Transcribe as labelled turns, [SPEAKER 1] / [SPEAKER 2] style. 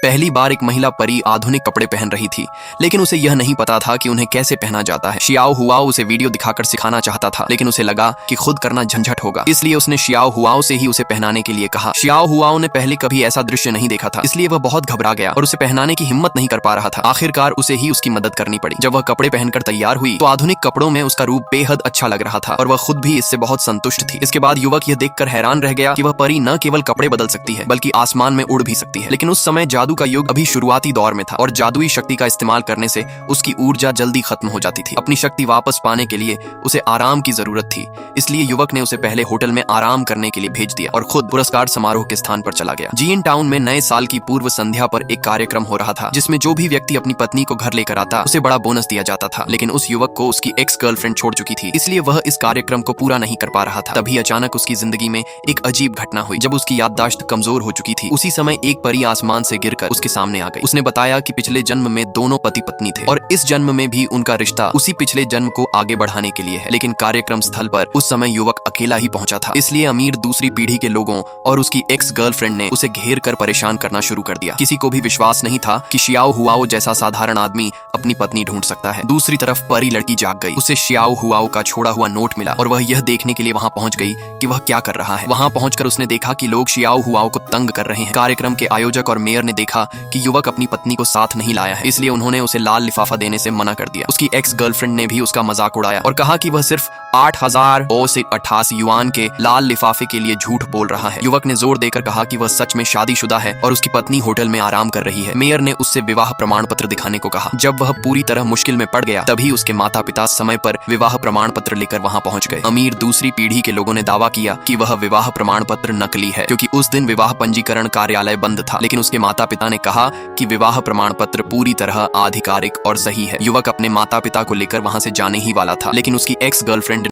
[SPEAKER 1] पहली बार एक महिला परी आधुनिक कपड़े पहन रही थी, लेकिन उसे यह नहीं पता था कि उन्हें कैसे पहना जाता है। शियाओ हुआओ उसे वीडियो दिखाकर सिखाना चाहता था, लेकिन उसे लगा कि खुद करना झंझट होगा, इसलिए उसने शियाओ हुआओ से ही उसे पहनाने के लिए कहा। शियाओ हुआओ ने पहले कभी ऐसा दृश्य नहीं देखा था, इसलिए वह बहुत घबरा गया और उसे पहनाने की हिम्मत नहीं कर पा रहा था। आखिरकार उसे ही उसकी मदद करनी पड़ी। जब वह कपड़े पहनकर तैयार हुई तो आधुनिक कपड़ों में उसका रूप बेहद अच्छा लग रहा था और वह खुद भी इससे बहुत संतुष्ट थी। इसके बाद युवक यह देखकर हैरान रह गया कि वह परी न केवल कपड़े बदल सकती है बल्कि आसमान में उड़ भी सकती है। लेकिन उस समय जादू का युग अभी शुरुआती दौर में था और जादुई शक्ति का इस्तेमाल करने से उसकी ऊर्जा जल्दी खत्म हो जाती थी। अपनी शक्ति वापस पाने के लिए उसे आराम की जरूरत थी, इसलिए युवक ने उसे पहले होटल में आराम करने के लिए भेज दिया और खुद पुरस्कार समारोह के स्थान पर चला गया। जीन टाउन में नए साल की पूर्व संध्या पर एक कार्यक्रम हो रहा था, जिसमें जो भी व्यक्ति अपनी पत्नी को घर लेकर आता उसे बड़ा बोनस दिया जाता था। लेकिन उस युवक को उसकी एक्स गर्लफ्रेंड छोड़ चुकी थी, इसलिए वह इस कार्यक्रम को पूरा नहीं कर पा रहा था। तभी अचानक उसकी जिंदगी में एक अजीब घटना हुई। जब उसकी याददाश्त कमजोर हो चुकी थी, उसी समय एक परी आसमान से गिरकर उसके सामने आ गई। उसने बताया कि पिछले जन्म में दोनों पति पत्नी थे और इस जन्म में भी उनका रिश्ता उसी पिछले जन्म को आगे बढ़ाने के लिए है। लेकिन कार्यक्रम स्थल पर उस समय युवक अकेला ही पहुंचा था, इसलिए अमीर दूसरी पीढ़ी के लोगों और उसकी एक्स गर्लफ्रेंड ने उसे घेर कर परेशान करना शुरू कर दिया। किसी को भी विश्वास नहीं था कि शियाओ हुआओ जैसा साधारण आदमी अपनी पत्नी ढूंढ सकता है। दूसरी तरफ परी लड़की जाग गई। उसे शियाओ हुआओ का छोड़ा हुआ नोट मिला और वह यह देखने के लिए वहां पहुंच गई कि वह क्या कर रहा है। वहां पहुंचकर उसने देखा कि लोग शियाओ हुआओ को तंग कर रहे हैं। कार्यक्रम के आयोजक और मेयर ने देखा कि युवक अपनी पत्नी को साथ नहीं लाया है, इसलिए उन्होंने उसे लाल लिफाफा देने से मना कर दिया। उसकी एक्स गर्लफ्रेंड ने भी उसका मजाक उड़ाया और कहा कि वह सिर्फ 8,088 युआन के लाल लिफाफे के लिए झूठ बोल रहा है। युवक ने जोर देकर कहा कि वह सच में शादीशुदा है और उसकी पत्नी होटल में आराम कर रही है। मेयर ने उससे विवाह प्रमाण पत्र दिखाने को कहा। जब वह पूरी तरह मुश्किल में पड़ गया, तभी उसके माता पिता समय पर विवाह प्रमाण पत्र लेकर वहां पहुंच गए। अमीर दूसरी पीढ़ी के लोगों ने दावा किया कि वह विवाह प्रमाण पत्र नकली है, क्योंकि उस दिन विवाह पंजीकरण कार्यालय बंद था। लेकिन उसके माता पिता ने कहा कि विवाह प्रमाण पत्र पूरी तरह आधिकारिक और सही है। युवक अपने माता पिता को लेकर वहां से जाने ही वाला था, लेकिन उसकी एक्स गर्लफ्रेंड